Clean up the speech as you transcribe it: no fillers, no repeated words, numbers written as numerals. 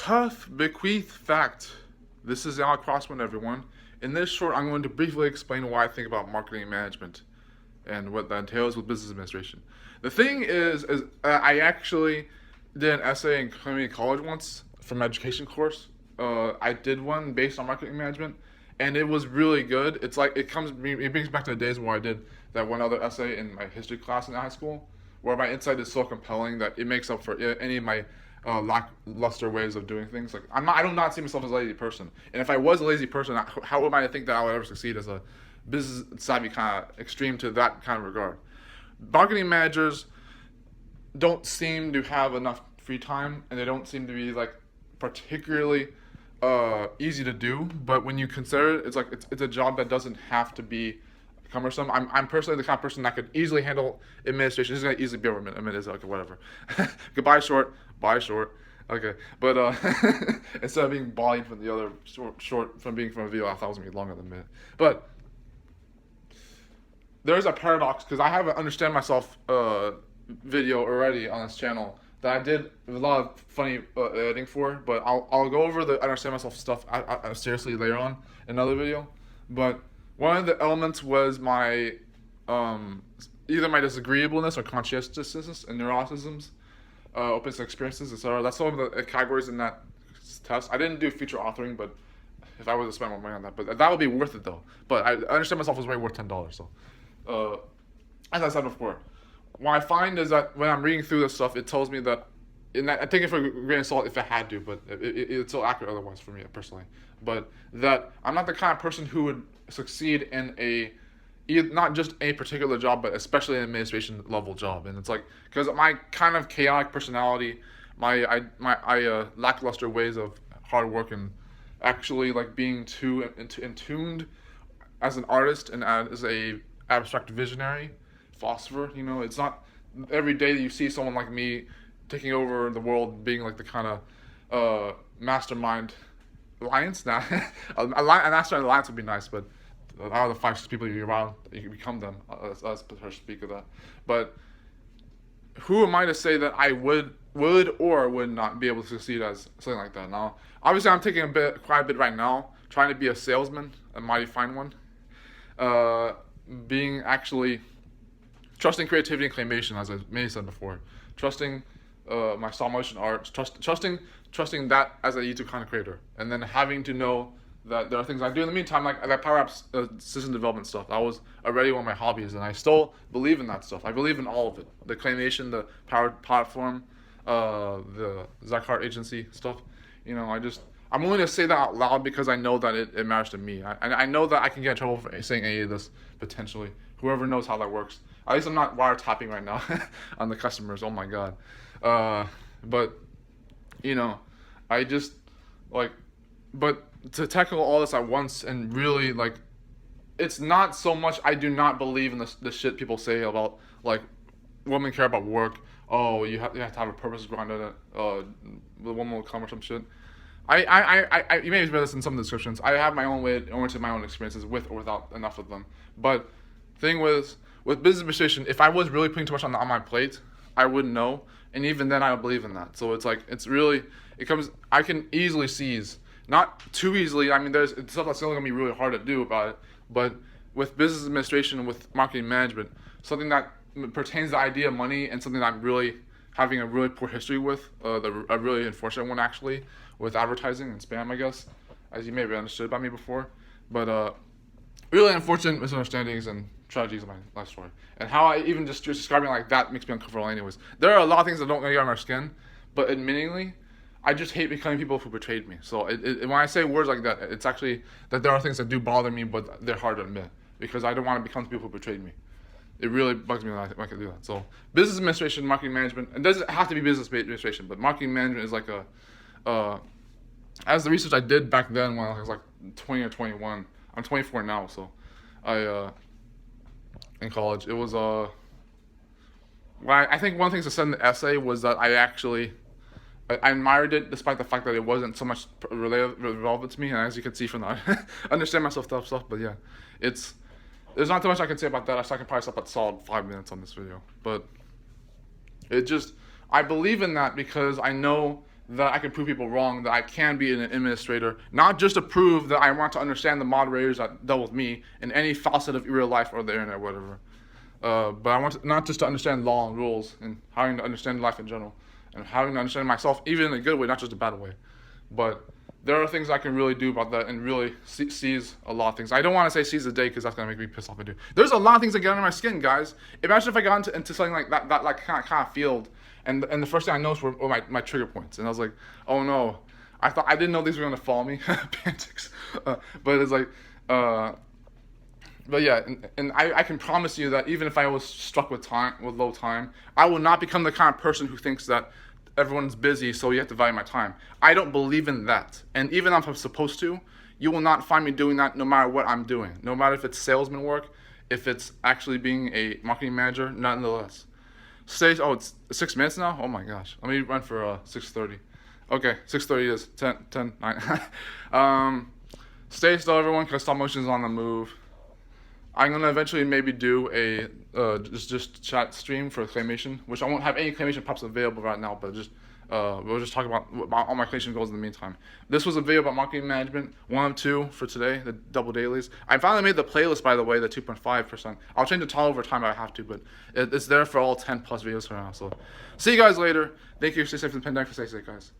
Bequeath fact. This is Al Crossman, everyone. In this short, I'm going to briefly explain why I think about marketing management and what that entails with business administration. The thing is I actually did an essay in community college once from an education course. I did one based on marketing management, and it was really good. It's like it brings back to the days where I did that one other essay in my history class in high school, where my insight is so compelling that it makes up for any of my lackluster ways of doing things. Like I do not see myself as a lazy person, and if I was a lazy person, how am I to think that I would ever succeed as a business savvy kind of extreme to that kind of regard? Marketing managers don't seem to have enough free time, and they don't seem to be like particularly easy to do. But when you consider it, it's a job that doesn't have to be cumbersome. I'm personally the kind of person that could easily handle administration. This is gonna easily be over a minute. It's okay, whatever. Goodbye, short. Bye, short. Okay, but instead of being volume from the other short from being from a video, I thought it was gonna be longer than a minute. But there's a paradox because I have an understand myself video already on this channel that I did a lot of funny editing for, but I'll go over the understand myself stuff seriously later on in another video. But one of the elements was my either my disagreeableness or conscientiousness and neuroticisms, openness to experiences, etc. That's some of the categories in that test. I didn't do feature authoring, but if I was to spend more money on that, but that would be worth it though. But I understand myself was way worth $10. So, as I said before, what I find is that when I'm reading through this stuff, it tells me that, I take it for a grain of salt if I had to, but it's so accurate otherwise for me personally. But that I'm not the kind of person who would succeed in not just a particular job, but especially an administration level job. And it's like, because my kind of chaotic personality, my lackluster ways of hard work and actually like being too in tuned as an artist and as a abstract visionary philosopher, it's not every day that you see someone like me taking over the world, being like the kind of mastermind alliance. Now, a mastermind alliance would be nice, but out of the 5-6 people you're around, you can become them. Let's speak of that. But who am I to say that I would or would not be able to succeed as something like that? Now, obviously, I'm taking quite a bit right now, trying to be a salesman, a mighty fine one. Being actually trusting creativity and claymation, as I may have said before, trusting my stop motion art, trusting that as a YouTube content creator, and then having to know that there are things I do in the meantime, like that Power Apps system development stuff. That was already one of my hobbies, and I still believe in that stuff. I believe in all of it: the claymation, the Power Platform, the Zackhart agency stuff. I'm willing to say that out loud because I know that it matters to me. I know that I can get in trouble for saying any of this potentially. Whoever knows how that works. At least I'm not wiretapping right now on the customers. Oh my god. But I just but to tackle all this at once and really it's not so much. I do not believe in the shit people say about like women care about work. Oh, you have to have a purpose behind it. The woman will come or some shit. You may have read this in some of the descriptions. I have my own way oriented my own experiences with or without enough of them. But thing with business administration, if I was really putting too much on my plate, I wouldn't know. And even then, I don't believe in that. So I can easily seize, not too easily. I mean, there's stuff that's still going to be really hard to do about it. But with business administration and with marketing management, something that pertains to the idea of money and something that I'm really having a really poor history with, a really unfortunate one actually, with advertising and spam, I guess, as you may have understood about me before. But really unfortunate misunderstandings and tragedies of my life story. And how I even just describing it like that makes me uncomfortable anyways. There are a lot of things that don't get on my skin, but admittingly, I just hate becoming people who betrayed me. So when I say words like that, it's actually that there are things that do bother me, but they're hard to admit because I don't want to become people who betrayed me. It really bugs me when I can do that. So business administration, marketing management, it doesn't have to be business administration, but marketing management is like as the research I did back then when I was like 20 or 21. I'm 24 now, so in college, it was I think one of the things I said in the essay was that I admired it despite the fact that it wasn't so much relevant to me, and as you can see from that, understand myself stuff. But yeah, there's not too much I can say about that. I can probably stop at solid 5 minutes on this video, but I believe in that because I know that I can prove people wrong, that I can be an administrator, not just to prove that I want to understand the moderators that dealt with me in any facet of real life or the internet, or whatever. But I want to, not just to understand law and rules, and having to understand life in general, and having to understand myself, even in a good way, not just a bad way. But there are things I can really do about that and really seize a lot of things. I don't want to say seize the day because that's going to make me pissed off and do. There's a lot of things that get under my skin, guys. Imagine if I got into something like that like kind of field, and the first thing I noticed were my trigger points. And I was like, oh no. I didn't know these were going to follow me. Pantics. But it's like, but yeah, and I can promise you that even if I was struck with low time, I will not become the kind of person who thinks that everyone's busy, so you have to value my time. I don't believe in that. And even if I'm supposed to, you will not find me doing that no matter what I'm doing. No matter if it's salesman work, if it's actually being a marketing manager, nonetheless. It's 6 minutes now? Oh my gosh. Let me run for 6:30. Okay, 6:30 is 10, 9. Stay still, everyone, because stop motion is on the move. I'm gonna eventually maybe do a just chat stream for claymation, which I won't have any claymation props available right now, but we'll just talk about all my claymation goals in the meantime. This was a video about marketing management, 1 of 2 for today, the double dailies. I finally made the playlist, by the way, the 2.5%. I'll change the title over time if I have to, but it's there for all 10 plus videos for now. So see you guys later. Thank you. Stay safe from the pandemic. Stay safe, guys.